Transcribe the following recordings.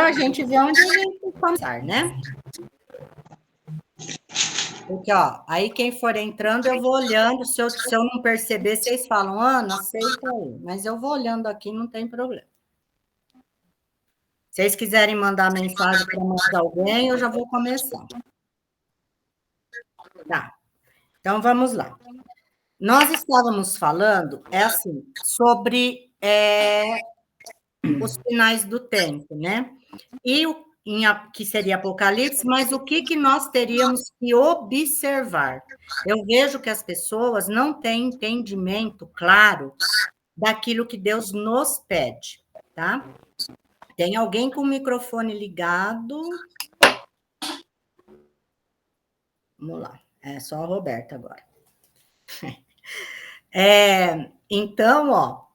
a gente ver onde a gente vai começar, né? Porque, ó, aí quem for entrando, eu vou olhando, se eu não perceber, vocês falam, Ana, aceita aí. Mas eu vou olhando aqui, não tem problema. Se vocês quiserem mandar mensagem para mais alguém, eu já vou começar. Tá. Então, vamos lá. Nós estávamos falando, assim, sobre os finais do tempo, né? E que seria Apocalipse, mas o que nós teríamos que observar? Eu vejo que as pessoas não têm entendimento claro daquilo que Deus nos pede, tá? Tem alguém com o microfone ligado? Vamos lá, é só a Roberta agora. Então, ó,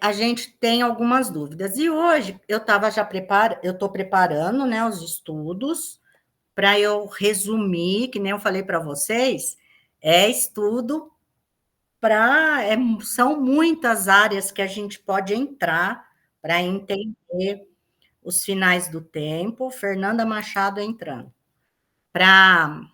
a gente tem algumas dúvidas. E hoje eu estou preparando, né, os estudos para eu resumir, que nem eu falei para vocês, estudo são muitas áreas que a gente pode entrar para entender os finais do tempo. Fernanda Machado entrando. Para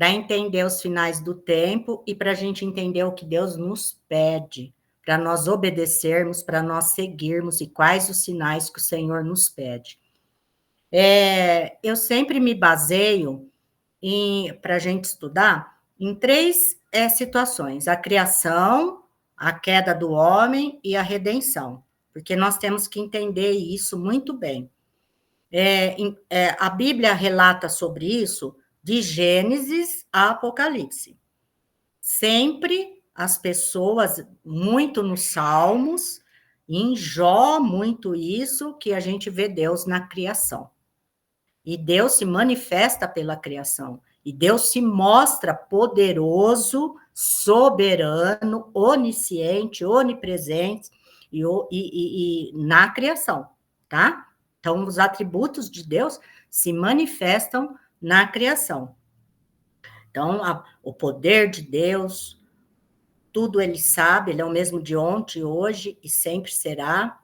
entender os finais do tempo e para a gente entender o que Deus nos pede, para nós obedecermos, para nós seguirmos e quais os sinais que o Senhor nos pede. Eu sempre me baseio, para a gente estudar, em três situações: a criação, a queda do homem e a redenção, porque nós temos que entender isso muito bem. A Bíblia relata sobre isso de Gênesis a Apocalipse. Sempre as pessoas, muito nos Salmos, em Jó, muito isso, que a gente vê Deus na criação. E Deus se manifesta pela criação. E Deus se mostra poderoso, soberano, onisciente, onipresente e na criação, tá? Então, os atributos de Deus se manifestam na criação. Então, o poder de Deus, tudo ele sabe, ele é o mesmo de ontem, hoje e sempre será,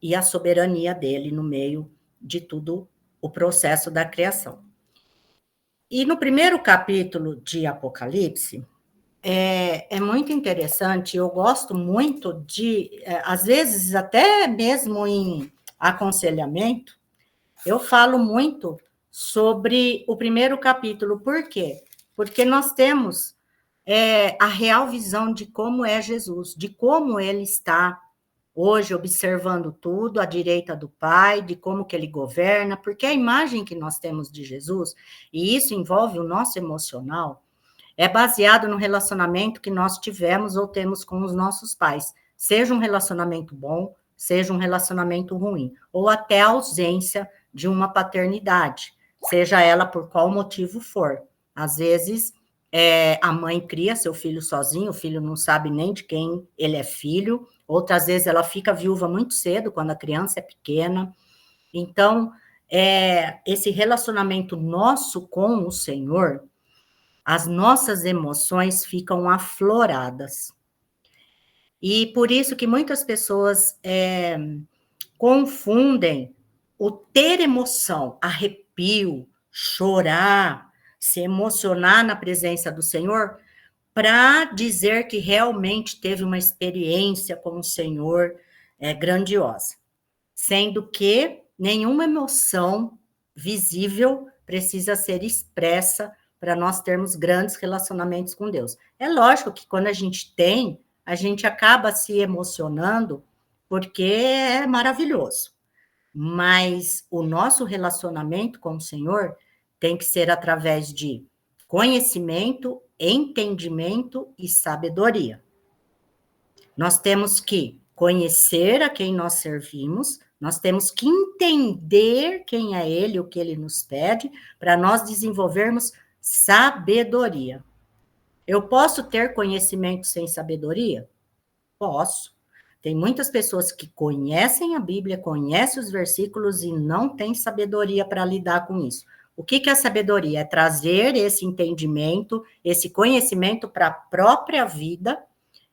e a soberania dele no meio de tudo o processo da criação. E no primeiro capítulo de Apocalipse, é muito interessante, eu gosto muito de, às vezes, até mesmo em aconselhamento, eu falo muito sobre o primeiro capítulo. Por quê? Porque nós temos a real visão de como é Jesus, de como ele está hoje observando tudo à direita do Pai, de como que ele governa, porque a imagem que nós temos de Jesus, e isso envolve o nosso emocional, é baseado no relacionamento que nós tivemos ou temos com os nossos pais, seja um relacionamento bom, seja um relacionamento ruim, ou até a ausência de uma paternidade, seja ela por qual motivo for. Às vezes, a mãe cria seu filho sozinho, o filho não sabe nem de quem ele é filho, outras vezes ela fica viúva muito cedo, quando a criança é pequena. Então, esse relacionamento nosso com o Senhor, as nossas emoções ficam afloradas. E por isso que muitas pessoas confundem o ter emoção, arrepio, chorar, se emocionar na presença do Senhor, para dizer que realmente teve uma experiência com o Senhor grandiosa. Sendo que nenhuma emoção visível precisa ser expressa para nós termos grandes relacionamentos com Deus. É lógico que quando a gente tem, a gente acaba se emocionando porque é maravilhoso. Mas o nosso relacionamento com o Senhor tem que ser através de conhecimento, entendimento e sabedoria. Nós temos que conhecer a quem nós servimos, nós temos que entender quem é Ele, o que Ele nos pede, para nós desenvolvermos sabedoria. Eu posso ter conhecimento sem sabedoria? Posso. Tem muitas pessoas que conhecem a Bíblia, conhecem os versículos e não têm sabedoria para lidar com isso. O que é sabedoria? É trazer esse entendimento, esse conhecimento para a própria vida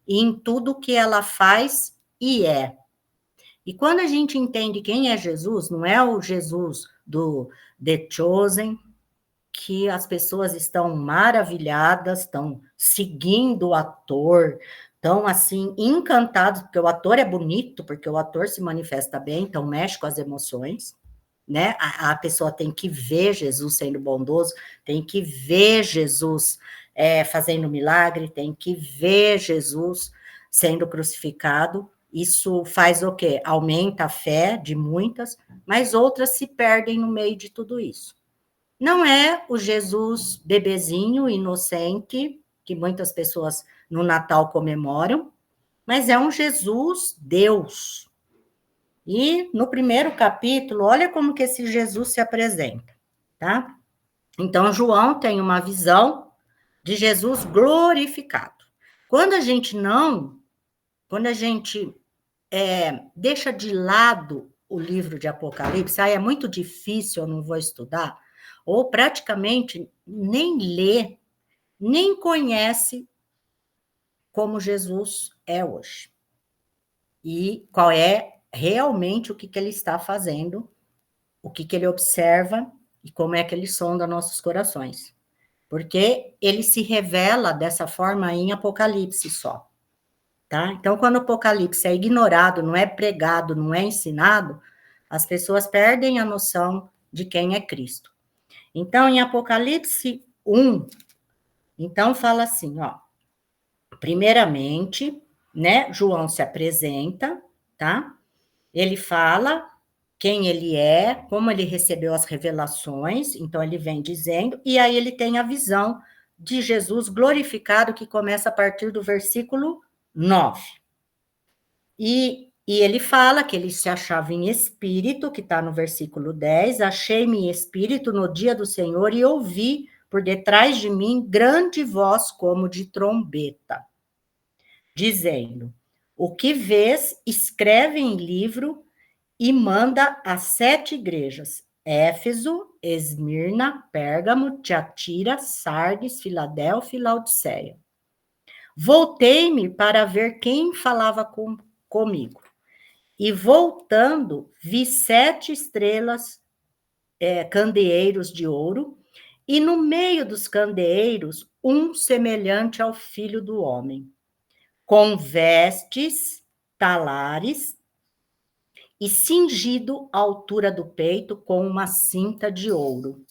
e em tudo que ela faz e é. E quando a gente entende quem é Jesus, não é o Jesus do The Chosen, que as pessoas estão maravilhadas, estão seguindo o ator, estão assim encantados, porque o ator é bonito, porque o ator se manifesta bem, então mexe com as emoções, né? A pessoa tem que ver Jesus sendo bondoso, tem que ver Jesus fazendo milagre, tem que ver Jesus sendo crucificado. Isso faz o quê? Aumenta a fé de muitas, mas outras se perdem no meio de tudo isso. Não é o Jesus bebezinho, inocente, que muitas pessoas no Natal comemoram, mas é um Jesus Deus. E no primeiro capítulo, olha como que esse Jesus se apresenta, tá? Então, João tem uma visão de Jesus glorificado. Quando a gente deixa de lado o livro de Apocalipse, é muito difícil, eu não vou estudar, ou praticamente nem lê, nem conhece como Jesus é hoje. E qual é realmente o que ele está fazendo, o que ele observa e como é que ele sonda nossos corações. Porque ele se revela dessa forma em Apocalipse só. Tá? Então, quando o Apocalipse é ignorado, não é pregado, não é ensinado, as pessoas perdem a noção de quem é Cristo. Então, em Apocalipse 1, então fala assim, ó, primeiramente, né, João se apresenta, tá? Ele fala quem ele é, como ele recebeu as revelações, então ele vem dizendo, e aí ele tem a visão de Jesus glorificado, que começa a partir do versículo 9. E ele fala que ele se achava em espírito, que está no versículo 10, achei-me em espírito no dia do Senhor e ouvi por detrás de mim grande voz como de trombeta, dizendo, o que vês, escreve em livro e manda às 7 igrejas, Éfeso, Esmirna, Pérgamo, Tiatira, Sardes, Filadélfia e Laodiceia. Voltei-me para ver quem falava comigo. E voltando, vi 7 estrelas, candeeiros de ouro, e no meio dos candeeiros, um semelhante ao filho do homem, com vestes, talares, e cingido à altura do peito com uma cinta de ouro.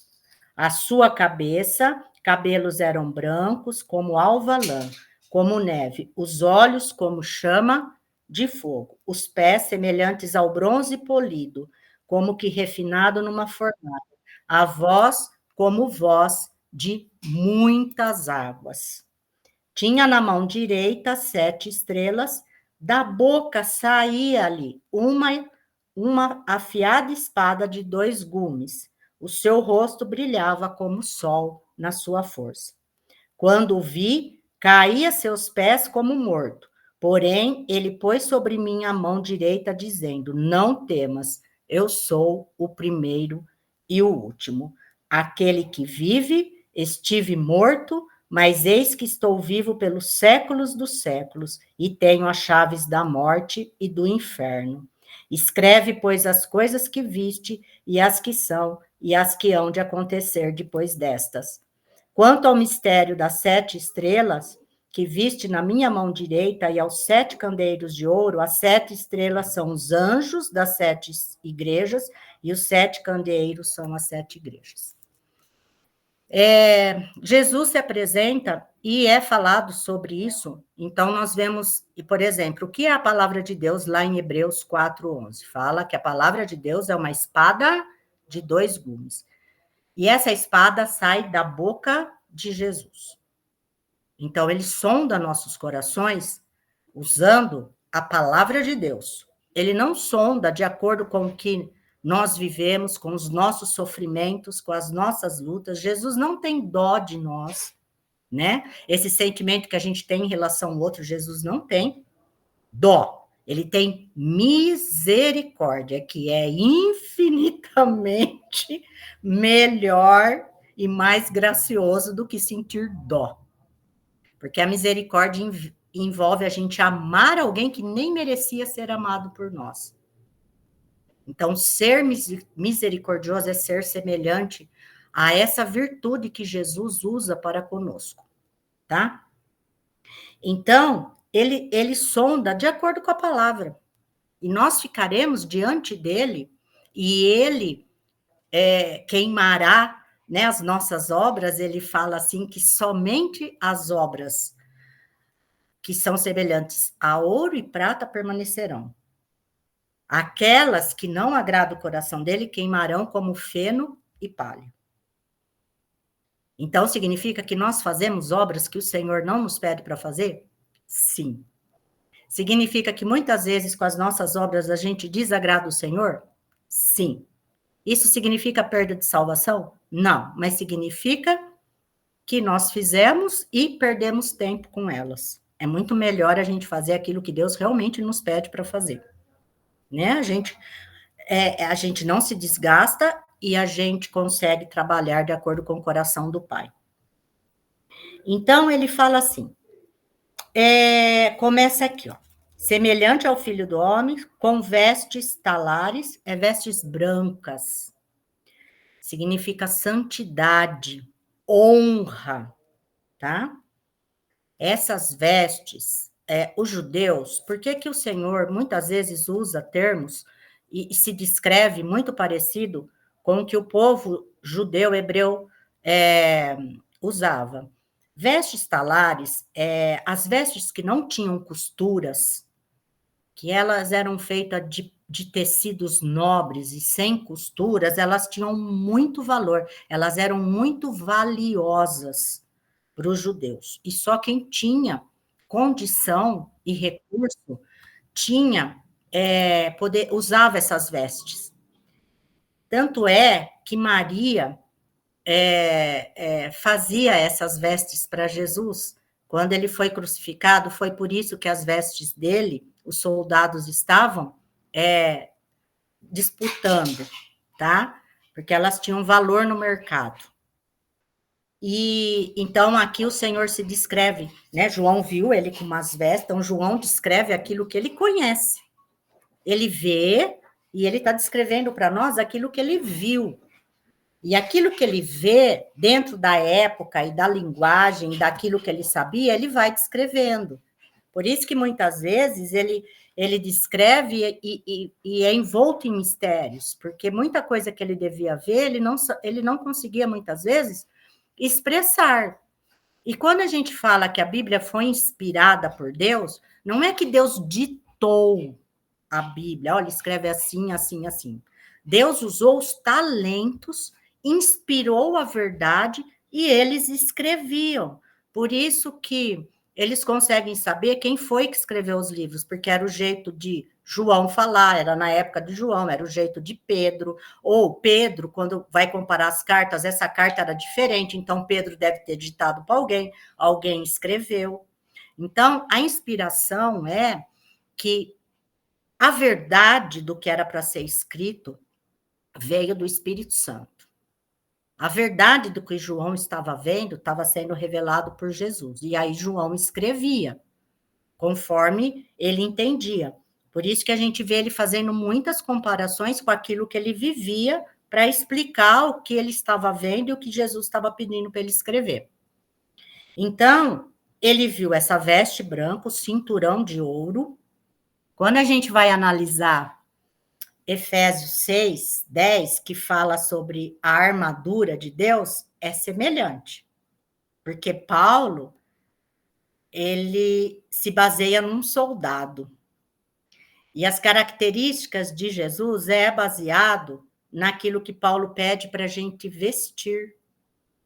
A sua cabeça, cabelos eram brancos como alva lã, como neve, os olhos como chama de fogo, os pés semelhantes ao bronze polido, como que refinado numa fornalha, a voz como voz de muitas águas. Tinha na mão direita 7 estrelas, da boca saía-lhe uma afiada espada de 2 gumes. O seu rosto brilhava como o sol na sua força. Quando o vi, caí a seus pés como morto. Porém, ele pôs sobre mim a mão direita, dizendo, não temas, eu sou o primeiro e o último. Aquele que vive, estive morto, mas eis que estou vivo pelos séculos dos séculos, e tenho as chaves da morte e do inferno. Escreve, pois, as coisas que viste, e as que são, e as que hão de acontecer depois destas. Quanto ao mistério das 7 estrelas, que viste na minha mão direita, e aos 7 candeeiros de ouro, as 7 estrelas são os anjos das 7 igrejas, e os 7 candeeiros são as 7 igrejas. Jesus se apresenta e é falado sobre isso, então nós vemos, por exemplo, o que é a palavra de Deus lá em Hebreus 4:11? Fala que a palavra de Deus é uma espada de 2 gumes. E essa espada sai da boca de Jesus. Então, ele sonda nossos corações usando a palavra de Deus. Ele não sonda de acordo com o que nós vivemos, com os nossos sofrimentos, com as nossas lutas. Jesus não tem dó de nós, né? Esse sentimento que a gente tem em relação ao outro, Jesus não tem dó. Ele tem misericórdia, que é infinitamente melhor e mais gracioso do que sentir dó. Porque a misericórdia envolve a gente amar alguém que nem merecia ser amado por nós. Então, ser misericordioso é ser semelhante a essa virtude que Jesus usa para conosco, tá? Então, ele sonda de acordo com a palavra. E nós ficaremos diante dele, e ele queimará, né, as nossas obras. Ele fala assim que somente as obras que são semelhantes a ouro e prata permanecerão. Aquelas que não agradam o coração dele queimarão como feno e palha. Então, significa que nós fazemos obras que o Senhor não nos pede para fazer? Sim. Significa que muitas vezes com as nossas obras a gente desagrada o Senhor? Sim. Isso significa perda de salvação? Não, mas significa que nós fizemos e perdemos tempo com elas. É muito melhor a gente fazer aquilo que Deus realmente nos pede para fazer. Né? A gente não se desgasta e a gente consegue trabalhar de acordo com o coração do Pai. Então, ele fala assim, começa aqui, ó. Semelhante ao Filho do Homem, com vestes talares, vestes brancas. Significa santidade, honra, tá? Essas vestes, os judeus, por que o Senhor muitas vezes usa termos e se descreve muito parecido com o que o povo judeu, hebreu, usava? Vestes talares, as vestes que não tinham costuras, que elas eram feitas de tecidos nobres e sem costuras, elas tinham muito valor, elas eram muito valiosas para os judeus. E só quem tinha condição e recurso tinha usava essas vestes. Tanto é que Maria fazia essas vestes para Jesus. Quando ele foi crucificado, foi por isso que as vestes dele, os soldados estavam disputando, tá? Porque elas tinham valor no mercado. E então aqui o Senhor se descreve, né? João viu ele com umas vestes, então João descreve aquilo que ele conhece. Ele vê e ele está descrevendo para nós aquilo que ele viu. E aquilo que ele vê dentro da época e da linguagem, daquilo que ele sabia, ele vai descrevendo. Por isso que muitas vezes ele descreve e é envolto em mistérios, porque muita coisa que ele devia ver, ele não conseguia muitas vezes expressar. E quando a gente fala que a Bíblia foi inspirada por Deus, não é que Deus ditou a Bíblia, olha, escreve assim, assim, assim. Deus usou os talentos, inspirou a verdade e eles escreviam. Por isso que eles conseguem saber quem foi que escreveu os livros, porque era o jeito de João falar, era na época de João, era o jeito de Pedro, ou Pedro, quando vai comparar as cartas, essa carta era diferente, então Pedro deve ter ditado para alguém, alguém escreveu. Então, a inspiração é que a verdade do que era para ser escrito veio do Espírito Santo. A verdade do que João estava vendo estava sendo revelado por Jesus. E aí João escrevia, conforme ele entendia. Por isso que a gente vê ele fazendo muitas comparações com aquilo que ele vivia para explicar o que ele estava vendo e o que Jesus estava pedindo para ele escrever. Então, ele viu essa veste branca, o cinturão de ouro. Quando a gente vai analisar Efésios 6, 10, que fala sobre a armadura de Deus, é semelhante. Porque Paulo, ele se baseia num soldado. E as características de Jesus baseado naquilo que Paulo pede para a gente vestir,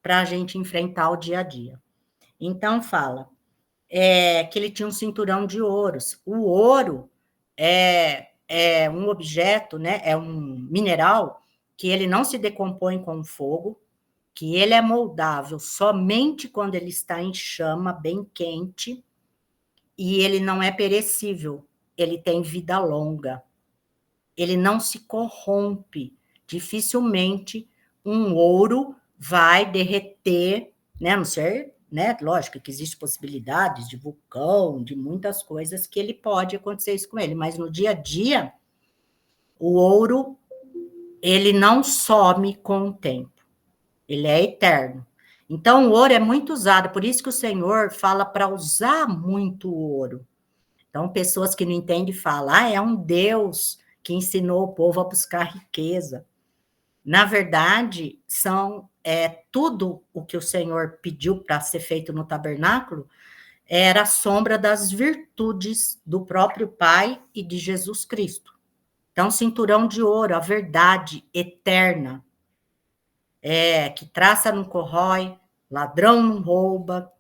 para a gente enfrentar o dia a dia. Então, fala que ele tinha um cinturão de ouros. O ouro é um objeto, né? É um mineral que ele não se decompõe com o fogo, que ele é moldável somente quando ele está em chama, bem quente, e ele não é perecível, ele tem vida longa. Ele não se corrompe. Dificilmente um ouro vai derreter, né? A não ser, né? Lógico que existe possibilidades de vulcão, de muitas coisas que ele pode acontecer isso com ele, mas no dia a dia O ouro, ele não some com o tempo, ele é eterno. Então, o ouro é muito usado, por isso que o Senhor fala para usar muito o ouro. Então, pessoas que não entendem falam, é um Deus que ensinou o povo a buscar riqueza. Na verdade, tudo o que o Senhor pediu para ser feito no tabernáculo era a sombra das virtudes do próprio Pai e de Jesus Cristo. Então, cinturão de ouro, a verdade eterna, que traça não corrói, ladrão não rouba,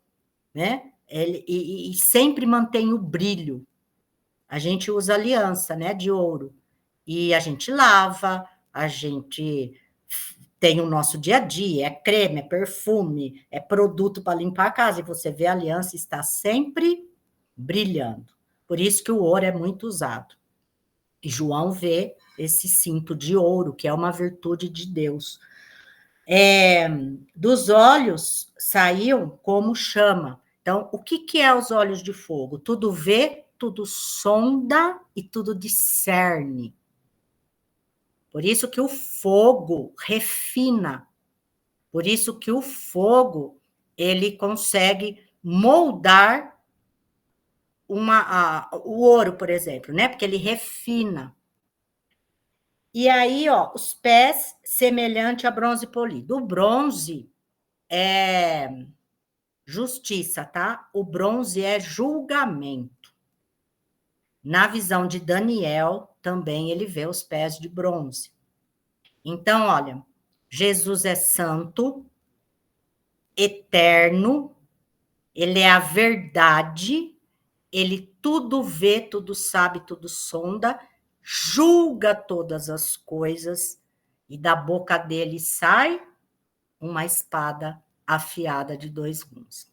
né? E sempre mantém o brilho. A gente usa aliança, né, de ouro. E a gente lava, a gente tem o nosso dia a dia, é creme, é perfume, é produto para limpar a casa, e você vê a aliança está sempre brilhando. Por isso que o ouro é muito usado. E João vê esse cinto de ouro, que é uma virtude de Deus. Dos olhos saíam como chama. Então, o que é os olhos de fogo? Tudo vê, tudo sonda e tudo discerne. Por isso que o fogo refina. Por isso que o fogo, ele consegue moldar o ouro, por exemplo, né? Porque ele refina. E aí, ó, os pés semelhante a bronze polido. O bronze é justiça, tá? O bronze é julgamento. Na visão de Daniel, também ele vê os pés de bronze. Então, olha, Jesus é santo, eterno, ele é a verdade, ele tudo vê, tudo sabe, tudo sonda, julga todas as coisas, e da boca dele sai uma espada afiada de 2 gumes.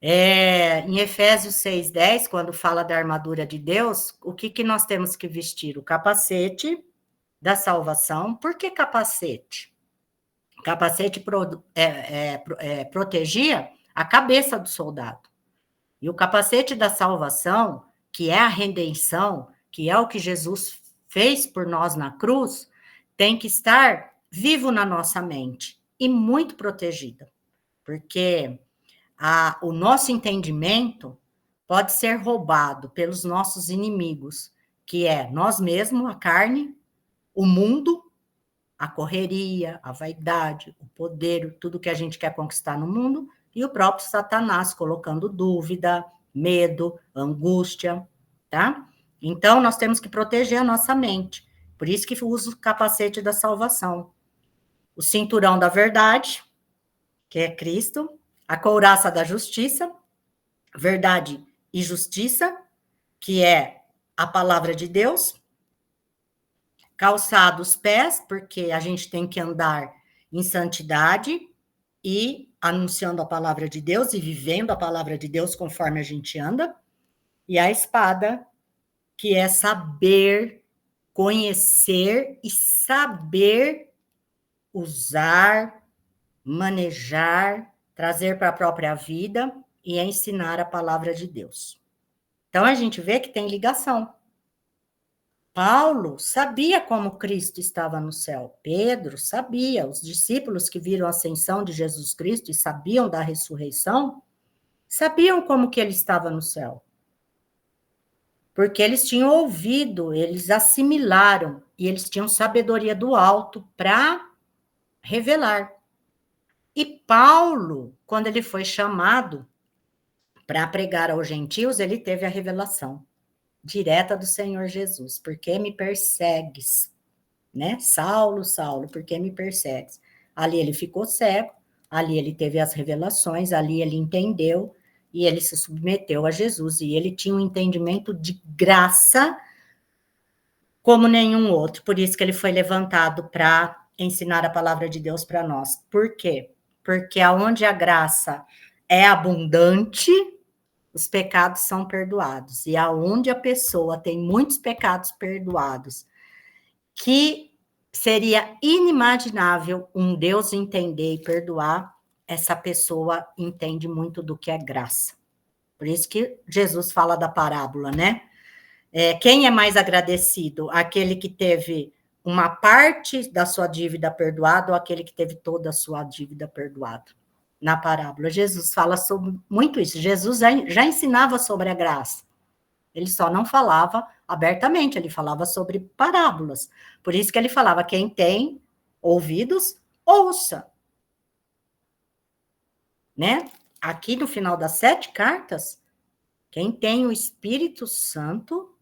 Em Efésios 6:10, quando fala da armadura de Deus, o que nós temos que vestir? O capacete da salvação. Por que capacete? O capacete protegia a cabeça do soldado. E o capacete da salvação, que é a redenção, que é o que Jesus fez por nós na cruz, tem que estar vivo na nossa mente e muito protegida, porque o nosso entendimento pode ser roubado pelos nossos inimigos, que é nós mesmos, a carne, o mundo, a correria, a vaidade, o poder, tudo que a gente quer conquistar no mundo, e o próprio Satanás colocando dúvida, medo, angústia, tá? Então, nós temos que proteger a nossa mente. Por isso que uso o capacete da salvação. O cinturão da verdade, que é Cristo, a couraça da justiça, verdade e justiça, que é a palavra de Deus, calçado os pés, porque a gente tem que andar em santidade e anunciando a palavra de Deus e vivendo a palavra de Deus conforme a gente anda, e a espada, que é saber, conhecer e saber usar, manejar, trazer para a própria vida e ensinar a palavra de Deus. Então, a gente vê que tem ligação. Paulo sabia como Cristo estava no céu. Pedro sabia. Os discípulos que viram a ascensão de Jesus Cristo e sabiam da ressurreição, sabiam como que ele estava no céu. Porque eles tinham ouvido, eles assimilaram, e eles tinham sabedoria do alto para revelar. E Paulo, quando ele foi chamado para pregar aos gentios, ele teve a revelação direta do Senhor Jesus. Por que me persegues? Né? Saulo, Saulo, por que me persegues? Ali ele ficou cego, ali ele teve as revelações, ali ele entendeu e ele se submeteu a Jesus. E ele tinha um entendimento de graça como nenhum outro. Por isso que ele foi levantado para ensinar a palavra de Deus para nós. Por quê? Porque aonde a graça é abundante, os pecados são perdoados. E aonde a pessoa tem muitos pecados perdoados, que seria inimaginável um Deus entender e perdoar, essa pessoa entende muito do que é graça. Por isso que Jesus fala da parábola, né? Quem é mais agradecido? Aquele que teve uma parte da sua dívida perdoada ou aquele que teve toda a sua dívida perdoada? Na parábola, Jesus fala sobre muito isso. Jesus já ensinava sobre a graça. Ele só não falava abertamente, ele falava sobre parábolas. Por isso que ele falava: quem tem ouvidos, ouça. Né? Aqui no final das 7 cartas, quem tem o Espírito Santo,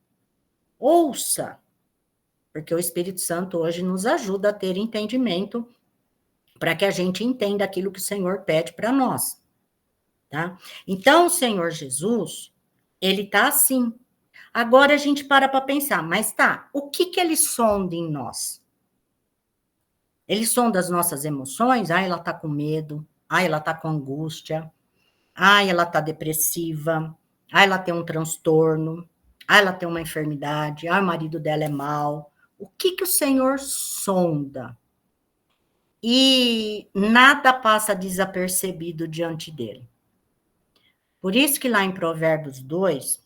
ouça. Porque o Espírito Santo hoje nos ajuda a ter entendimento para que a gente entenda aquilo que o Senhor pede para nós. Tá? Então, o Senhor Jesus, ele está assim. Agora a gente para pensar, mas tá, o que ele sonda em nós? Ele sonda as nossas emoções? Ela está com medo, ela está com angústia, ela está depressiva, ela tem um transtorno, ela tem uma enfermidade, o marido dela é mau. O que o Senhor sonda? E nada passa desapercebido diante dele. Por isso que lá em Provérbios 2,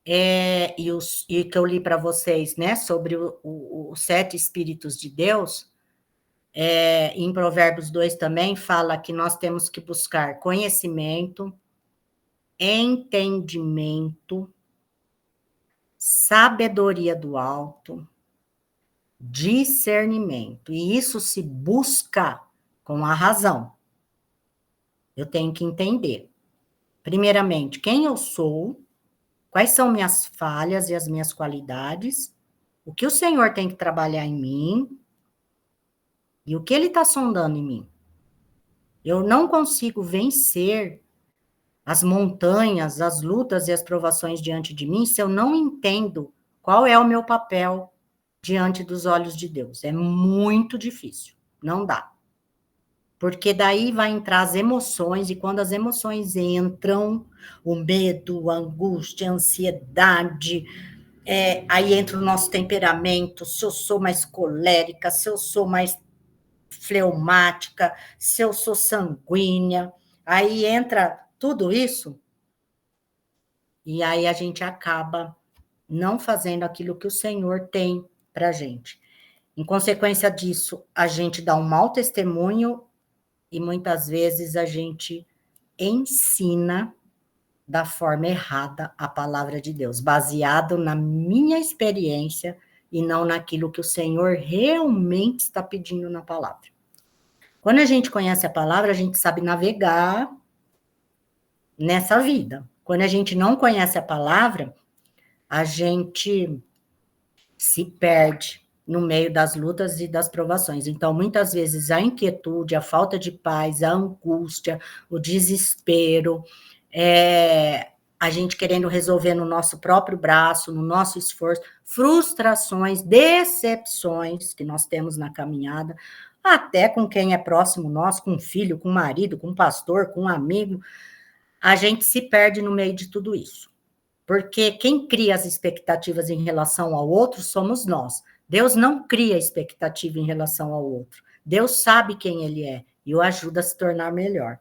e que eu li para vocês, né, sobre os 7 Espíritos de Deus, em Provérbios 2 também fala que nós temos que buscar conhecimento, entendimento, sabedoria do alto, discernimento. E isso se busca com a razão. Eu tenho que entender, primeiramente, quem eu sou, quais são minhas falhas e as minhas qualidades, o que o Senhor tem que trabalhar em mim e o que Ele está sondando em mim. Eu não consigo vencer as montanhas, as lutas e as provações diante de mim se eu não entendo qual é o meu papel diante dos olhos de Deus. É muito difícil, não dá. Porque daí vai entrar as emoções, e quando as emoções entram, o medo, a angústia, a ansiedade, aí entra o nosso temperamento, se eu sou mais colérica, se eu sou mais fleumática, se eu sou sanguínea, aí entra tudo isso, e aí a gente acaba não fazendo aquilo que o Senhor tem para a gente. Em consequência disso, a gente dá um mau testemunho e muitas vezes a gente ensina da forma errada a palavra de Deus, baseado na minha experiência e não naquilo que o Senhor realmente está pedindo na palavra. Quando a gente conhece a palavra, a gente sabe navegar nessa vida. Quando a gente não conhece a palavra, a gente se perde no meio das lutas e das provações. Então, muitas vezes, a inquietude, a falta de paz, a angústia, o desespero, a gente querendo resolver no nosso próprio braço, no nosso esforço, frustrações, decepções que nós temos na caminhada, até com quem é próximo nosso, com um filho, com um marido, com um pastor, com um amigo, a gente se perde no meio de tudo isso. Porque quem cria as expectativas em relação ao outro somos nós. Deus não cria expectativa em relação ao outro. Deus sabe quem ele é e o ajuda a se tornar melhor.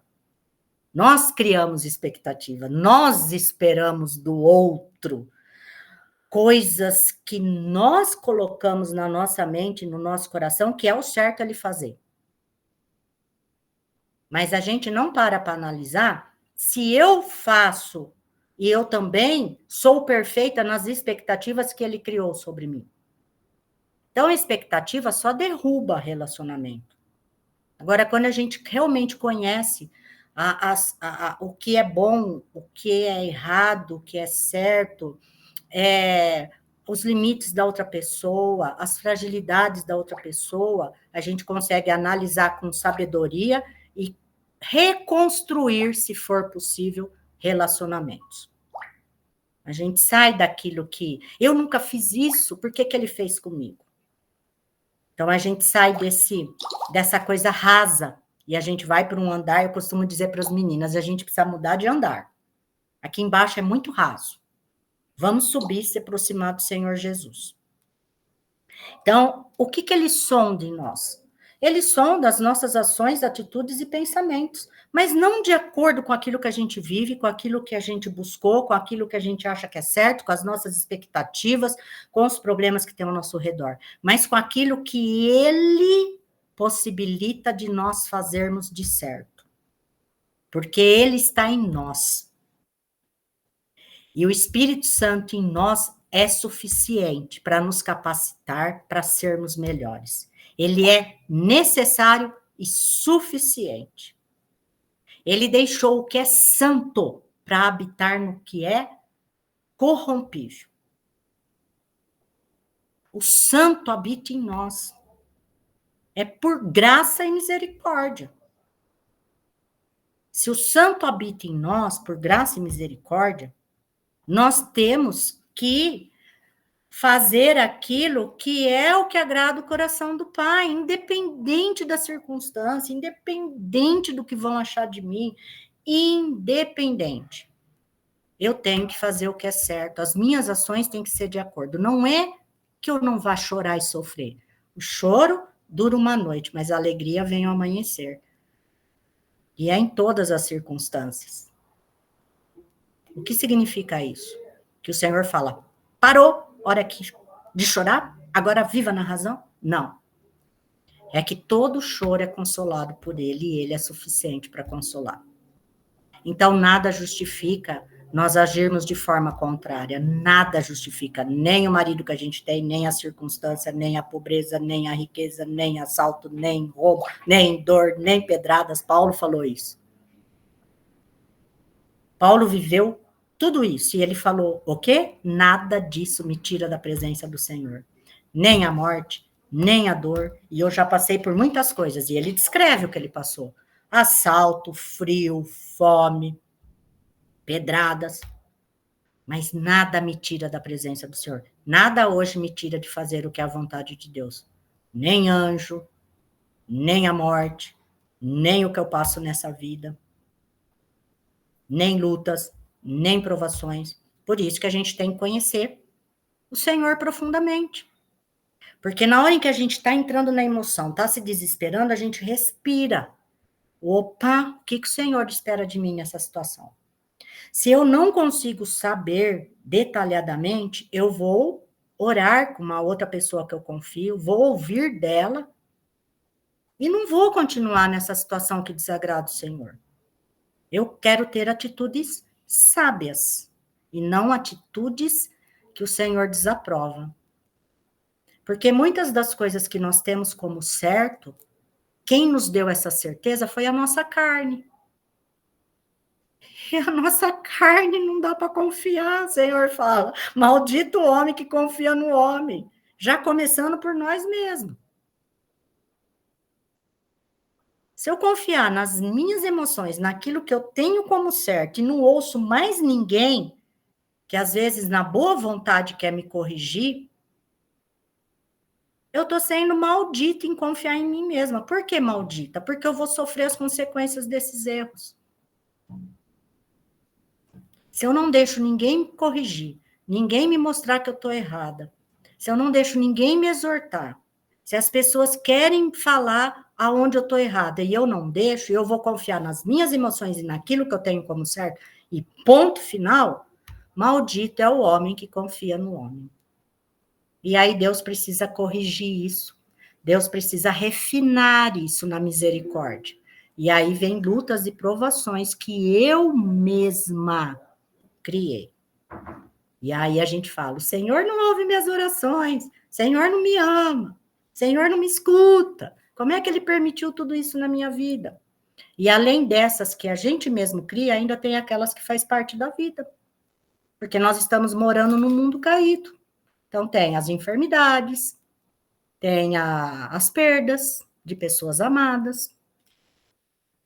Nós criamos expectativa, nós esperamos do outro coisas que nós colocamos na nossa mente, no nosso coração, que é o certo ele fazer. Mas a gente não para analisar se eu faço e eu também sou perfeita nas expectativas que ele criou sobre mim. Então, a expectativa só derruba relacionamento. Agora, quando a gente realmente conhece o que é bom, o que é errado, o que é certo, os limites da outra pessoa, as fragilidades da outra pessoa, a gente consegue analisar com sabedoria e reconstruir, se for possível, relacionamentos. A gente sai daquilo que eu nunca fiz isso, por que ele fez comigo? Então a gente sai dessa coisa rasa e a gente vai para um andar. Eu costumo dizer para as meninas, a gente precisa mudar de andar. Aqui embaixo é muito raso. Vamos subir e se aproximar do Senhor Jesus. Então, o que ele sonda em nós? Ele sonda as nossas ações, atitudes e pensamentos, mas não de acordo com aquilo que a gente vive, com aquilo que a gente buscou, com aquilo que a gente acha que é certo, com as nossas expectativas, com os problemas que tem ao nosso redor, mas com aquilo que ele possibilita de nós fazermos de certo. Porque ele está em nós. E o Espírito Santo em nós é suficiente para nos capacitar para sermos melhores. Ele é necessário e suficiente. Ele deixou o que é santo para habitar no que é corrompível. O santo habita em nós. É por graça e misericórdia. Se o santo habita em nós, por graça e misericórdia, nós temos que fazer aquilo que é o que agrada o coração do Pai, independente da circunstância, independente do que vão achar de mim, independente. Eu tenho que fazer o que é certo, as minhas ações têm que ser de acordo. Não é que eu não vá chorar e sofrer. O choro dura uma noite, mas a alegria vem ao amanhecer. E é em todas as circunstâncias. O que significa isso? Que o Senhor fala, parou, hora aqui de chorar, agora viva na razão? Não. É que todo choro é consolado por ele e ele é suficiente para consolar. Então, nada justifica nós agirmos de forma contrária. Nada justifica, nem o marido que a gente tem, nem a circunstância, nem a pobreza, nem a riqueza, nem assalto, nem roubo, nem dor, nem pedradas. Paulo falou isso. Paulo viveu tudo isso. E ele falou, o quê? Nada disso me tira da presença do Senhor. Nem a morte, nem a dor. E eu já passei por muitas coisas. E ele descreve o que ele passou. Assalto, frio, fome, pedradas. Mas nada me tira da presença do Senhor. Nada hoje me tira de fazer o que é a vontade de Deus. Nem anjo, nem a morte, nem o que eu passo nessa vida, nem lutas, nem provações. Por isso que a gente tem que conhecer o Senhor profundamente. Porque na hora em que a gente está entrando na emoção, está se desesperando, a gente respira. Opa, o que o Senhor espera de mim nessa situação? Se eu não consigo saber detalhadamente, eu vou orar com uma outra pessoa que eu confio, vou ouvir dela e não vou continuar nessa situação que desagrada o Senhor. Eu quero ter atitudes sábias e não atitudes que o Senhor desaprova. Porque muitas das coisas que nós temos como certo, quem nos deu essa certeza foi a nossa carne. E a nossa carne não dá para confiar, o Senhor fala. Maldito o homem que confia no homem. Já começando por nós mesmos. Se eu confiar nas minhas emoções, naquilo que eu tenho como certo, e não ouço mais ninguém, que às vezes na boa vontade quer me corrigir, eu estou sendo maldita em confiar em mim mesma. Por que maldita? Porque eu vou sofrer as consequências desses erros. Se eu não deixo ninguém me corrigir, ninguém me mostrar que eu estou errada, se eu não deixo ninguém me exortar, se as pessoas querem falar aonde eu estou errada e eu não deixo, eu vou confiar nas minhas emoções e naquilo que eu tenho como certo, e ponto final, maldito é o homem que confia no homem. E aí Deus precisa corrigir isso, Deus precisa refinar isso na misericórdia. E aí vem lutas e provações que eu mesma criei. E aí a gente fala, o Senhor não ouve minhas orações, o Senhor não me ama, o Senhor não me escuta. Como é que ele permitiu tudo isso na minha vida? E além dessas que a gente mesmo cria, ainda tem aquelas que faz parte da vida. Porque nós estamos morando num mundo caído. Então tem as enfermidades, tem as perdas de pessoas amadas.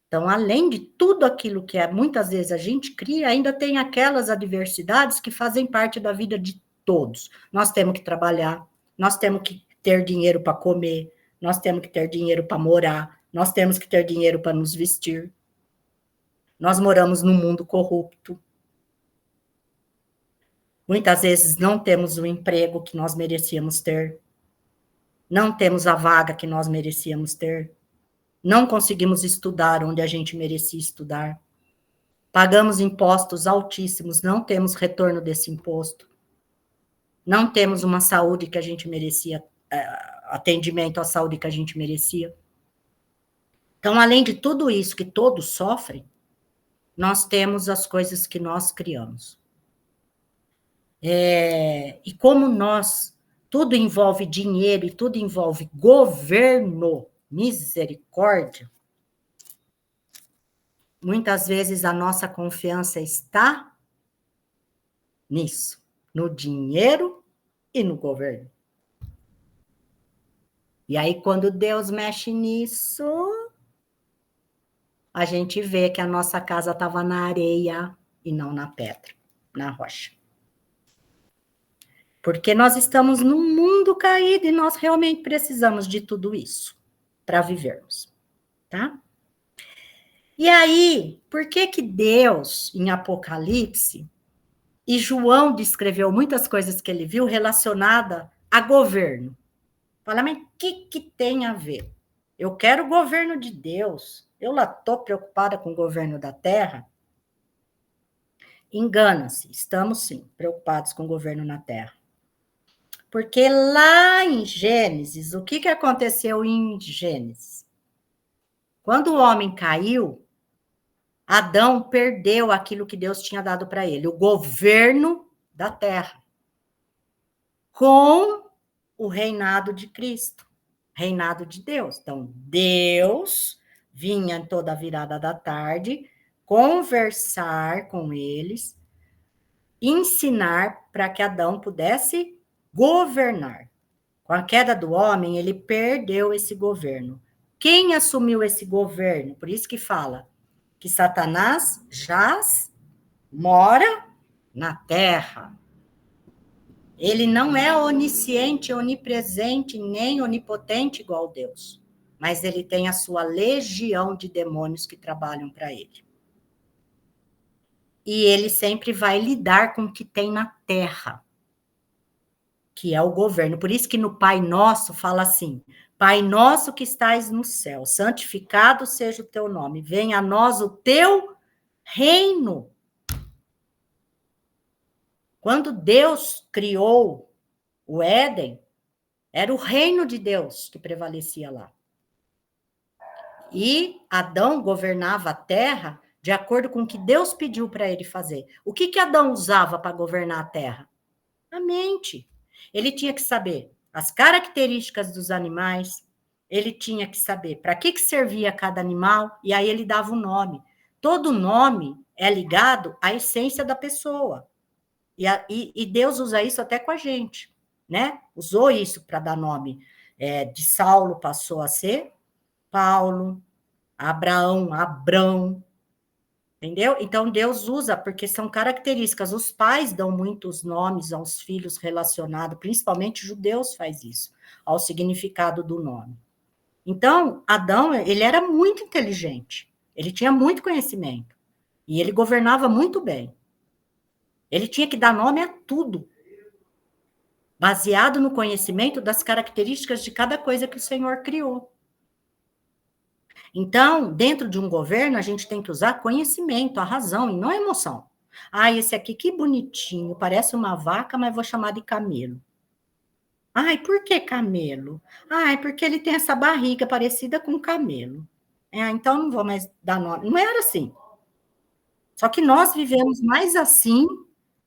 Então, além de tudo aquilo que muitas vezes a gente cria, ainda tem aquelas adversidades que fazem parte da vida de todos. Nós temos que trabalhar, nós temos que ter dinheiro para comer, nós temos que ter dinheiro para morar, nós temos que ter dinheiro para nos vestir. Nós moramos num mundo corrupto. Muitas vezes não temos o emprego que nós merecíamos ter. não temos a vaga que nós merecíamos ter, não conseguimos estudar onde a gente merecia estudar, pagamos impostos altíssimos, não temos retorno desse imposto, não temos uma saúde que a gente merecia, atendimento à saúde que a gente merecia. Então, além de tudo isso que todos sofrem, nós temos as coisas que nós criamos. E como tudo envolve dinheiro e tudo envolve governo, misericórdia, muitas vezes a nossa confiança está nisso, no dinheiro e no governo. E aí, quando Deus mexe nisso, a gente vê que a nossa casa estava na areia e não na pedra, na rocha. Porque nós estamos num mundo caído e nós realmente precisamos de tudo isso para vivermos, tá? E aí, por que que Deus, em Apocalipse, e João descreveu muitas coisas que ele viu relacionada a governo? Fala, mas o que tem a ver? Eu quero o governo de Deus. Eu lá estou preocupada com o governo da terra. Engana-se, estamos sim preocupados com o governo na terra. Porque lá em Gênesis, o que aconteceu em Gênesis? Quando o homem caiu, Adão perdeu aquilo que Deus tinha dado para ele, o governo da terra, com o reinado de Cristo, reinado de Deus. Então, Deus vinha em toda a virada da tarde conversar com eles, ensinar para que Adão pudesse governar. Com a queda do homem, ele perdeu esse governo. Quem assumiu esse governo? Por isso que fala que Satanás mora na terra. Ele não é onisciente, onipresente, nem onipotente igual Deus, mas ele tem a sua legião de demônios que trabalham para ele. E ele sempre vai lidar com o que tem na terra, que é o governo. Por isso que no Pai Nosso fala assim: Pai nosso que estais no céu, santificado seja o teu nome, venha a nós o teu reino. Quando Deus criou o Éden, era o reino de Deus que prevalecia lá. E Adão governava a terra de acordo com o que Deus pediu para ele fazer. O que Adão usava para governar a terra? A mente. Ele tinha que saber as características dos animais, ele tinha que saber para que servia cada animal, e aí ele dava o nome. Todo nome é ligado à essência da pessoa. E Deus usa isso até com a gente, né? Usou isso para dar nome. De Saulo passou a ser Paulo, Abraão, Abrão, entendeu? Então, Deus usa, porque são características. Os pais dão muitos nomes aos filhos relacionados, principalmente judeus faz isso, ao significado do nome. Então, Adão, ele era muito inteligente, ele tinha muito conhecimento, e ele governava muito bem. Ele tinha que dar nome a tudo, baseado no conhecimento das características de cada coisa que o Senhor criou. Então, dentro de um governo, a gente tem que usar conhecimento, a razão, e não a emoção. Ah, esse aqui que bonitinho, parece uma vaca, mas vou chamar de camelo. Ai, por que camelo? Ai, porque ele tem essa barriga parecida com camelo. Então não vou mais dar nome. Não era assim. Só que nós vivemos mais assim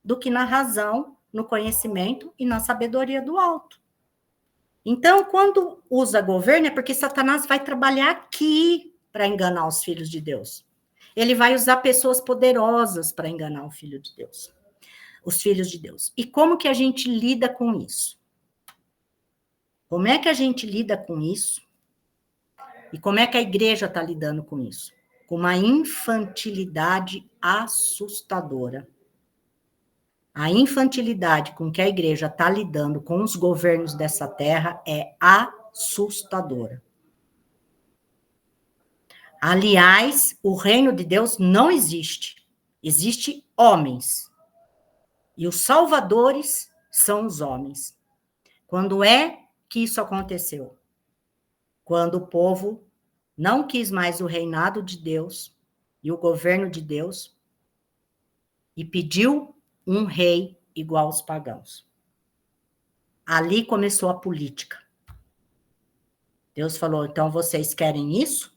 do que na razão, no conhecimento e na sabedoria do alto. Então, quando usa governo, é porque Satanás vai trabalhar aqui para enganar os filhos de Deus. Ele vai usar pessoas poderosas para enganar o filho de Deus, os filhos de Deus. E como que a gente lida com isso? Como é que a gente lida com isso? E como é que a igreja está lidando com isso? Com uma infantilidade assustadora. A infantilidade com que a igreja está lidando com os governos dessa terra é assustadora. Aliás, o reino de Deus não existe. Existem homens. E os salvadores são os homens. Quando é que isso aconteceu? Quando o povo não quis mais o reinado de Deus e o governo de Deus e pediu um rei igual aos pagãos. Ali começou a política. Deus falou, então vocês querem isso?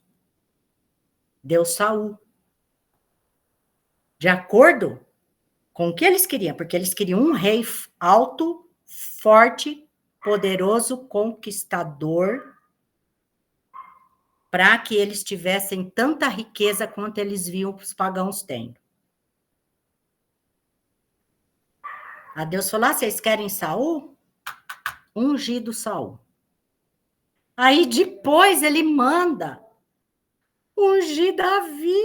Deu Saul. De acordo com o que eles queriam, porque eles queriam um rei alto, forte, poderoso, conquistador, para que eles tivessem tanta riqueza quanto eles viam os pagãos tendo. A Deus falou, vocês querem Saul? Ungido Saul. Aí depois ele manda ungir Davi,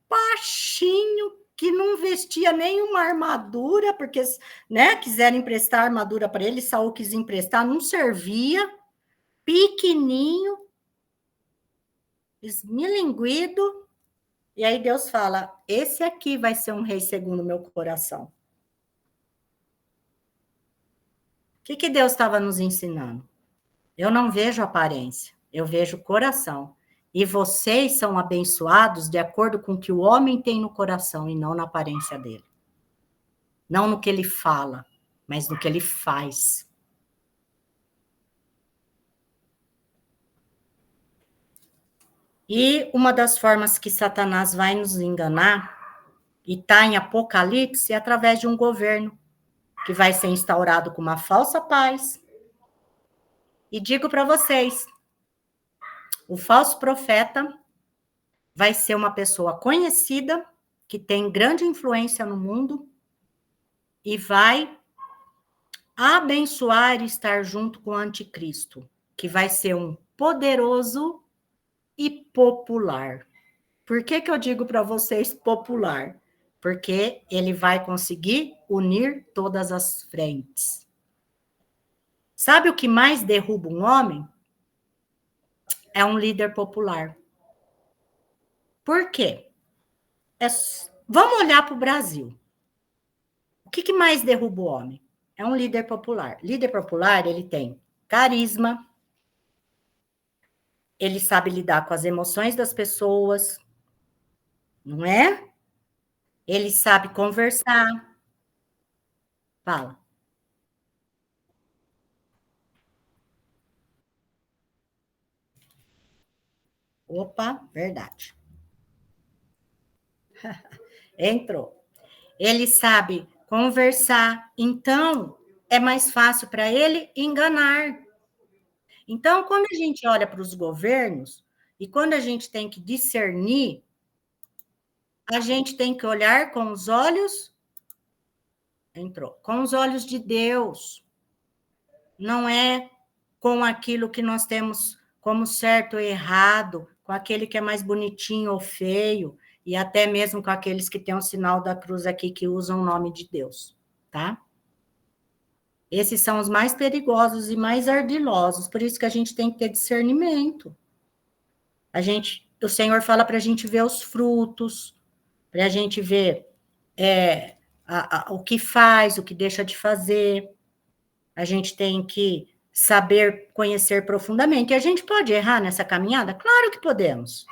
baixinho, que não vestia nenhuma armadura, porque, né, quiseram emprestar armadura para ele, Saul quis emprestar, não servia, pequenininho, esmilinguido, e aí Deus fala, esse aqui vai ser um rei segundo o meu coração. O que Deus estava nos ensinando? Eu não vejo aparência, eu vejo coração. E vocês são abençoados de acordo com o que o homem tem no coração e não na aparência dele. Não no que ele fala, mas no que ele faz. E uma das formas que Satanás vai nos enganar, e está em Apocalipse, é através de um governo que vai ser instaurado com uma falsa paz. E digo para vocês, o falso profeta vai ser uma pessoa conhecida, que tem grande influência no mundo, e vai abençoar e estar junto com o anticristo, que vai ser um poderoso e popular. Por que eu digo para vocês popular? Porque ele vai conseguir unir todas as frentes. Sabe o que mais derruba um homem? É um líder popular. Por quê? Vamos olhar para o Brasil. O que mais derruba o homem? É um líder popular. Líder popular, ele tem carisma, ele sabe lidar com as emoções das pessoas, não é? Ele sabe conversar. Fala. Opa, verdade. Entrou. Ele sabe conversar, então é mais fácil para ele enganar. Então, quando a gente olha para os governos e quando a gente tem que discernir, a gente tem que olhar com os olhos, entrou, com os olhos de Deus. Não é com aquilo que nós temos como certo ou errado, com aquele que é mais bonitinho ou feio, e até mesmo com aqueles que têm o sinal da cruz aqui, que usam o nome de Deus, tá? Esses são os mais perigosos e mais ardilosos, por isso que a gente tem que ter discernimento. O Senhor fala para a gente ver os frutos, para a gente ver o que faz, o que deixa de fazer. A gente tem que saber conhecer profundamente. E a gente pode errar nessa caminhada? Claro que podemos,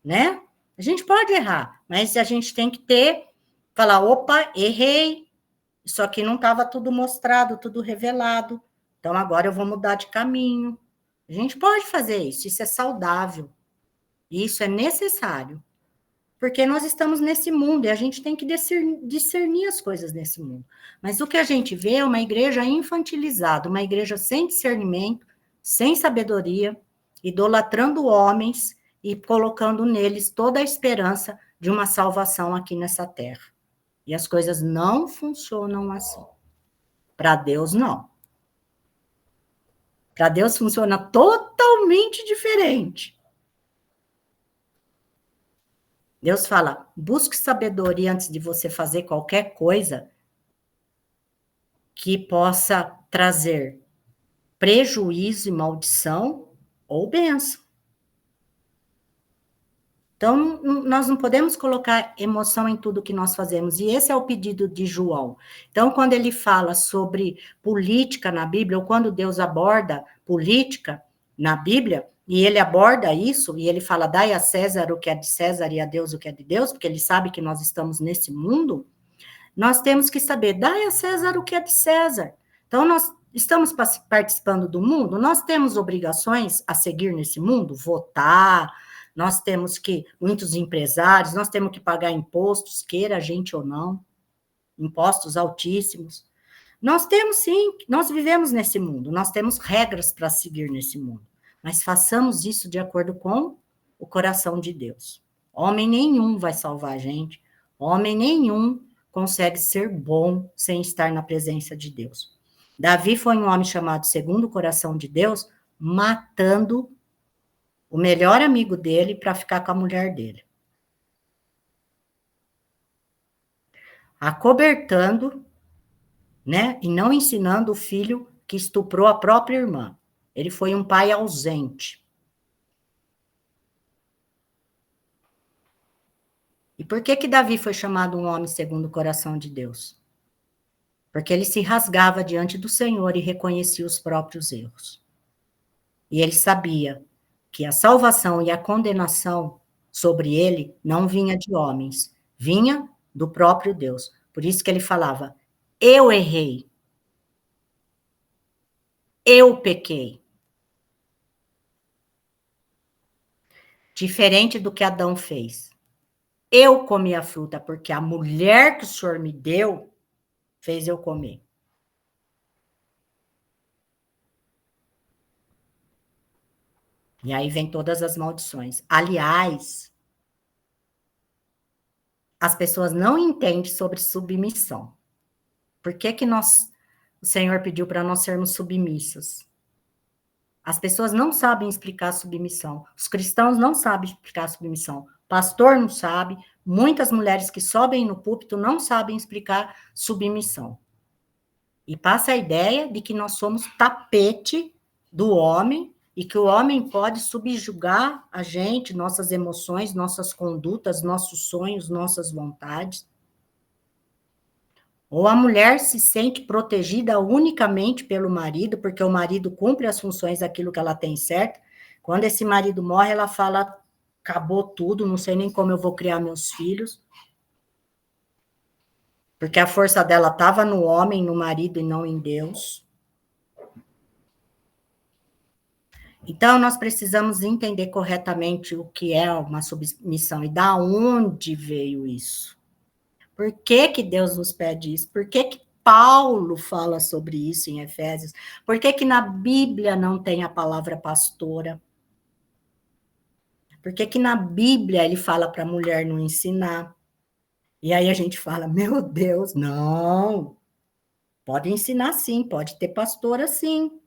né? A gente pode errar, mas a gente tem que falar, opa, errei, isso aqui não estava tudo mostrado, tudo revelado, então agora eu vou mudar de caminho. A gente pode fazer isso é saudável, isso é necessário, porque nós estamos nesse mundo e a gente tem que discernir as coisas nesse mundo. Mas o que a gente vê é uma igreja infantilizada, uma igreja sem discernimento, sem sabedoria, idolatrando homens e colocando neles toda a esperança de uma salvação aqui nessa terra. E as coisas não funcionam assim. Para Deus, não. Para Deus funciona totalmente diferente. Deus fala, busque sabedoria antes de você fazer qualquer coisa que possa trazer prejuízo e maldição ou bênção. Então, nós não podemos colocar emoção em tudo que nós fazemos, e esse é o pedido de João. Então, quando ele fala sobre política na Bíblia, ou quando Deus aborda política na Bíblia, e ele aborda isso, e ele fala, dai a César o que é de César e a Deus o que é de Deus, porque ele sabe que nós estamos nesse mundo, nós temos que saber, dai a César o que é de César. Então, nós estamos participando do mundo, nós temos obrigações a seguir nesse mundo, votar, nós temos que, muitos empresários, nós temos que pagar impostos, queira a gente ou não, impostos altíssimos. Nós temos sim, nós vivemos nesse mundo, nós temos regras para seguir nesse mundo, mas façamos isso de acordo com o coração de Deus. Homem nenhum vai salvar a gente, homem nenhum consegue ser bom sem estar na presença de Deus. Davi foi um homem chamado segundo o coração de Deus, matando o melhor amigo dele para ficar com a mulher dele. Acobertando, né, e não ensinando o filho que estuprou a própria irmã. Ele foi um pai ausente. E por que Davi foi chamado um homem segundo o coração de Deus? Porque ele se rasgava diante do Senhor e reconhecia os próprios erros. E ele sabia que a salvação e a condenação sobre ele não vinha de homens, vinha do próprio Deus. Por isso que ele falava, eu errei, eu pequei. Diferente do que Adão fez. Eu comi a fruta porque a mulher que o Senhor me deu fez eu comer. E aí vem todas as maldições. Aliás, as pessoas não entendem sobre submissão. Por que o Senhor pediu para nós sermos submissas? As pessoas não sabem explicar submissão. Os cristãos não sabem explicar submissão. Pastor não sabe. Muitas mulheres que sobem no púlpito não sabem explicar submissão. E passa a ideia de que nós somos tapete do homem e que o homem pode subjugar a gente, nossas emoções, nossas condutas, nossos sonhos, nossas vontades. Ou a mulher se sente protegida unicamente pelo marido, porque o marido cumpre as funções daquilo que ela tem certo. Quando esse marido morre, ela fala, acabou tudo, não sei nem como eu vou criar meus filhos. Porque a força dela estava no homem, no marido e não em Deus. Então, nós precisamos entender corretamente o que é uma submissão e da onde veio isso. Por que Deus nos pede isso? Por que Paulo fala sobre isso em Efésios? Por que na Bíblia não tem a palavra pastora? Por que na Bíblia ele fala para a mulher não ensinar? E aí a gente fala, meu Deus, não. Pode ensinar sim, pode ter pastora sim.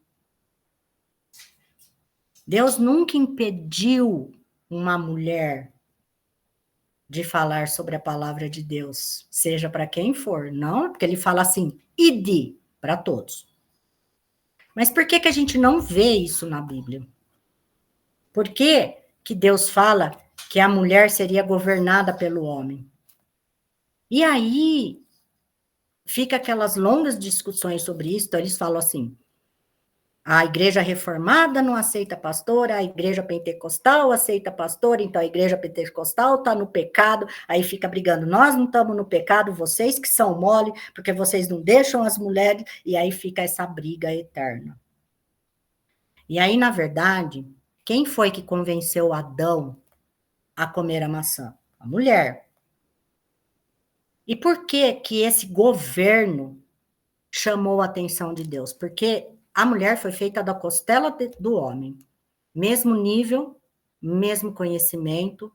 Deus nunca impediu uma mulher de falar sobre a palavra de Deus, seja para quem for, não, porque ele fala assim, ide para todos. Mas por que a gente não vê isso na Bíblia? Por que Deus fala que a mulher seria governada pelo homem? E aí fica aquelas longas discussões sobre isso, então eles falam assim, a igreja reformada não aceita pastor, a igreja pentecostal aceita pastor, então a igreja pentecostal está no pecado, aí fica brigando, nós não estamos no pecado, vocês que são mole, porque vocês não deixam as mulheres, e aí fica essa briga eterna. E aí, na verdade, quem foi que convenceu Adão a comer a maçã? A mulher. E por que esse governo chamou a atenção de Deus? Porque a mulher foi feita da costela do homem. Mesmo nível, mesmo conhecimento.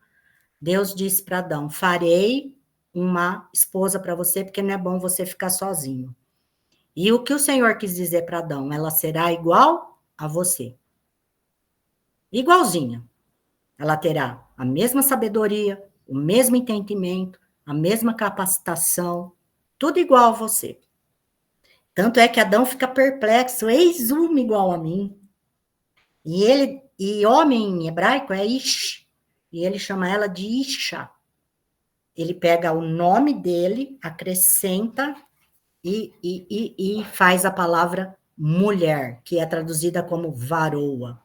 Deus disse para Adão, farei uma esposa para você, porque não é bom você ficar sozinho. E o que o Senhor quis dizer para Adão? Ela será igual a você. Igualzinha. Ela terá a mesma sabedoria, o mesmo entendimento, a mesma capacitação, tudo igual a você. Tanto é que Adão fica perplexo, eis uma igual a mim. E homem em hebraico é ish. e ele chama ela de Isha. Ele pega o nome dele, acrescenta e faz a palavra mulher, que é traduzida como varoa.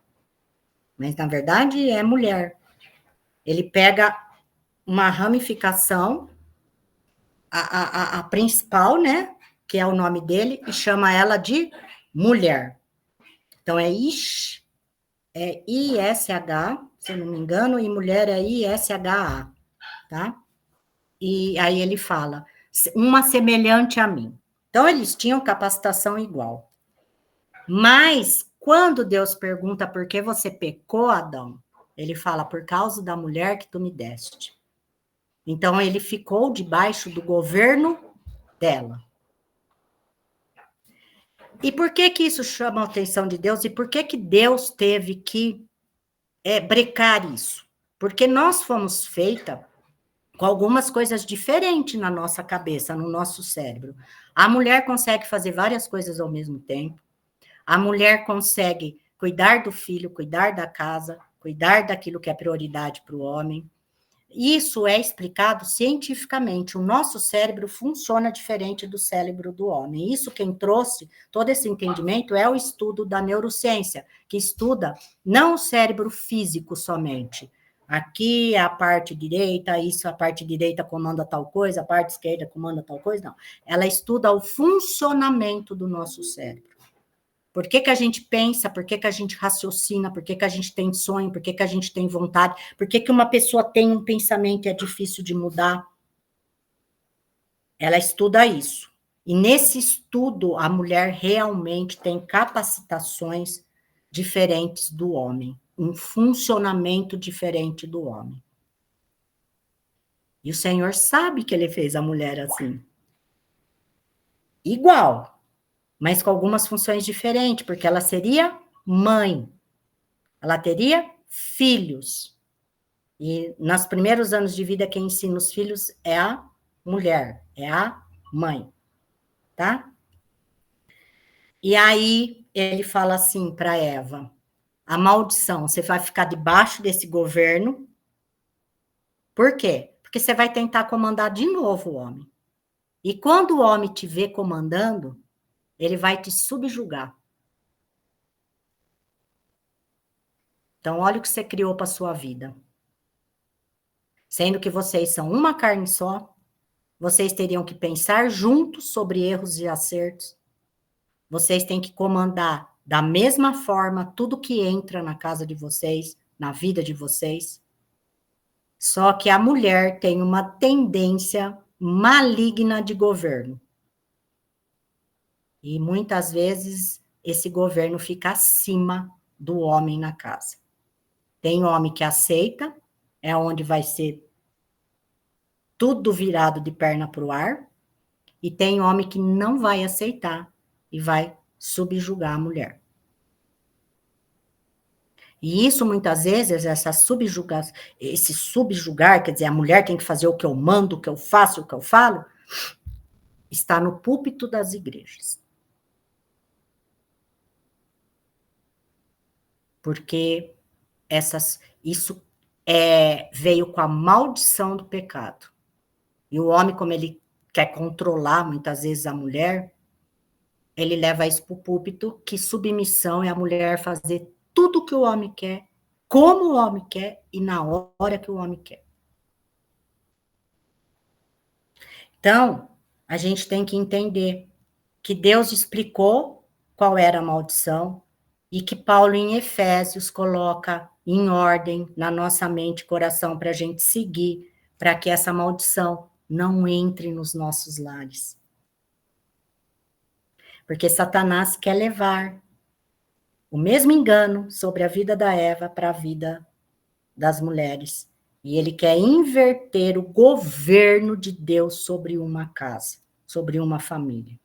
Mas, na verdade, é mulher. Ele pega uma ramificação, a principal, né? Que é o nome dele, e chama ela de mulher. Então, é Ish, é I-S-H, se eu não me engano, e mulher é I-S-H-A, tá? E aí ele fala, uma semelhante a mim. Então, eles tinham capacitação igual. Mas, quando Deus pergunta por que você pecou, Adão, ele fala, por causa da mulher que tu me deste. Então, ele ficou debaixo do governo dela. E por que que isso chama a atenção de Deus? E por que que Deus teve que brecar isso? Porque nós fomos feitas com algumas coisas diferentes na nossa cabeça, no nosso cérebro. A mulher consegue fazer várias coisas ao mesmo tempo. A mulher consegue cuidar do filho, cuidar da casa, cuidar daquilo que é prioridade para o homem. Isso é explicado cientificamente. O nosso cérebro funciona diferente do cérebro do homem. Isso quem trouxe todo esse entendimento é o estudo da neurociência, que estuda não o cérebro físico somente. Aqui é a parte direita, isso a parte direita comanda tal coisa, a parte esquerda comanda tal coisa, não. Ela estuda o funcionamento do nosso cérebro. Por que que a gente pensa, por que que a gente raciocina, por que que a gente tem sonho, por que que a gente tem vontade, por que que uma pessoa tem um pensamento e é difícil de mudar? Ela estuda isso. E nesse estudo, a mulher realmente tem capacitações diferentes do homem, um funcionamento diferente do homem. E o Senhor sabe que ele fez a mulher assim. Igual, mas com algumas funções diferentes, porque ela seria mãe. Ela teria filhos. E nos primeiros anos de vida, quem ensina os filhos é a mulher, é a mãe, tá? E aí ele fala assim para Eva: a maldição, você vai ficar debaixo desse governo. Por quê? Porque você vai tentar comandar de novo o homem. E quando o homem te vê comandando, ele vai te subjugar. Então, olha o que você criou para sua vida. Sendo que vocês são uma carne só, vocês teriam que pensar juntos sobre erros e acertos. Vocês têm que comandar da mesma forma tudo que entra na casa de vocês, na vida de vocês. Só que a mulher tem uma tendência maligna de governo. E muitas vezes esse governo fica acima do homem na casa. Tem homem que aceita, é onde vai ser tudo virado de perna para o ar, e tem homem que não vai aceitar e vai subjugar a mulher. E isso, muitas vezes, esse subjugar, quer dizer, a mulher tem que fazer o que eu mando, o que eu faço, o que eu falo, está no púlpito das igrejas. Porque isso veio com a maldição do pecado. E o homem, como ele quer controlar, muitas vezes, a mulher, ele leva isso para o púlpito, que submissão é a mulher fazer tudo o que o homem quer, como o homem quer e na hora que o homem quer. Então, a gente tem que entender que Deus explicou qual era a maldição e que Paulo, em Efésios, coloca em ordem na nossa mente e coração para a gente seguir, para que essa maldição não entre nos nossos lares. Porque Satanás quer levar o mesmo engano sobre a vida da Eva para a vida das mulheres. E ele quer inverter o governo de Deus sobre uma casa, sobre uma família.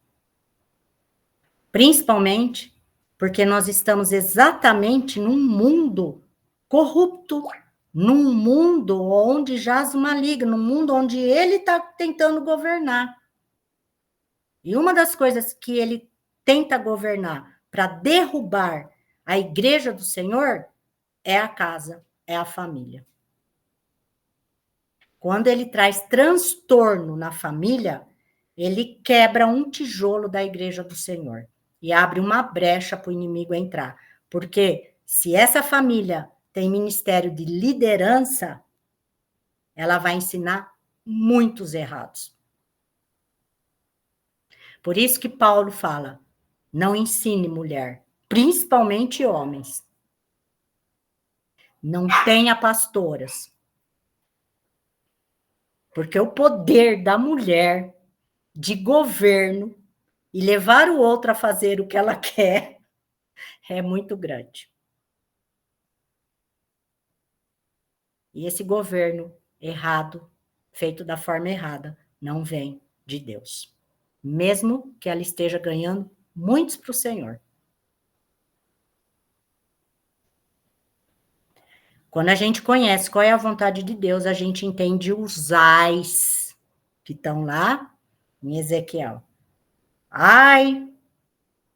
Principalmente porque nós estamos exatamente num mundo corrupto, num mundo onde jaz o maligno, num mundo onde ele está tentando governar. E uma das coisas que ele tenta governar para derrubar a igreja do Senhor é a casa, é a família. Quando ele traz transtorno na família, ele quebra um tijolo da igreja do Senhor e abre uma brecha para o inimigo entrar. Porque se essa família tem ministério de liderança, ela vai ensinar muitos errados. Por isso que Paulo fala, não ensine mulher, principalmente homens. Não tenha pastoras. Porque o poder da mulher de governo e levar o outro a fazer o que ela quer é muito grande. E esse governo errado, feito da forma errada, não vem de Deus. Mesmo que ela esteja ganhando muitos para o Senhor. Quando a gente conhece qual é a vontade de Deus, a gente entende os ais que estão lá em Ezequiel. Ai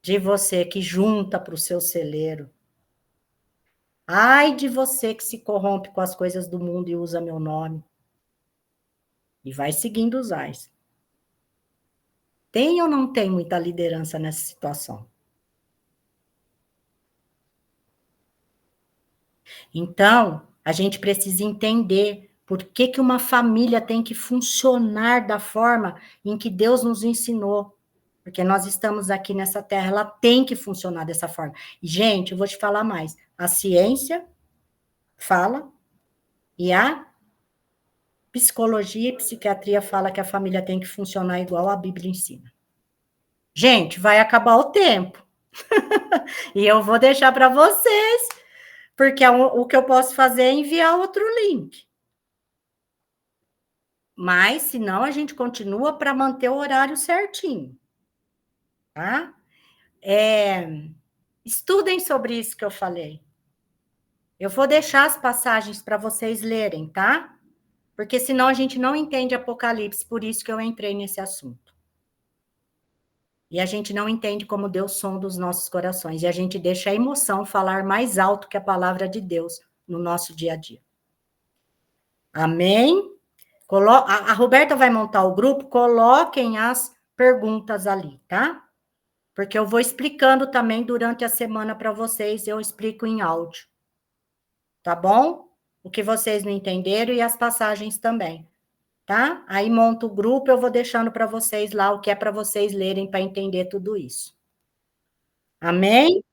de você que junta para o seu celeiro. Ai de você que se corrompe com as coisas do mundo e usa meu nome. E vai seguindo os ais. Tem ou não tem muita liderança nessa situação? Então, a gente precisa entender por que que uma família tem que funcionar da forma em que Deus nos ensinou. Porque nós estamos aqui nessa terra, ela tem que funcionar dessa forma. E, gente, eu vou te falar mais. A ciência fala e a psicologia e psiquiatria fala que a família tem que funcionar igual a Bíblia ensina. Gente, vai acabar o tempo. E eu vou deixar para vocês, porque o que eu posso fazer é enviar outro link. Mas, se não, a gente continua para manter o horário certinho. Tá? Estudem sobre isso que eu falei. Eu vou deixar as passagens para vocês lerem, tá? Porque senão a gente não entende Apocalipse, por isso que eu entrei nesse assunto. E a gente não entende como Deus sonda os nossos corações. E a gente deixa a emoção falar mais alto que a palavra de Deus no nosso dia a dia. Amém? A Roberta vai montar o grupo, coloquem as perguntas ali, tá? Porque eu vou explicando também durante a semana para vocês, eu explico em áudio. Tá bom? O que vocês não entenderam e as passagens também. Tá? Aí monta o grupo, eu vou deixando para vocês lá o que é para vocês lerem para entender tudo isso. Amém?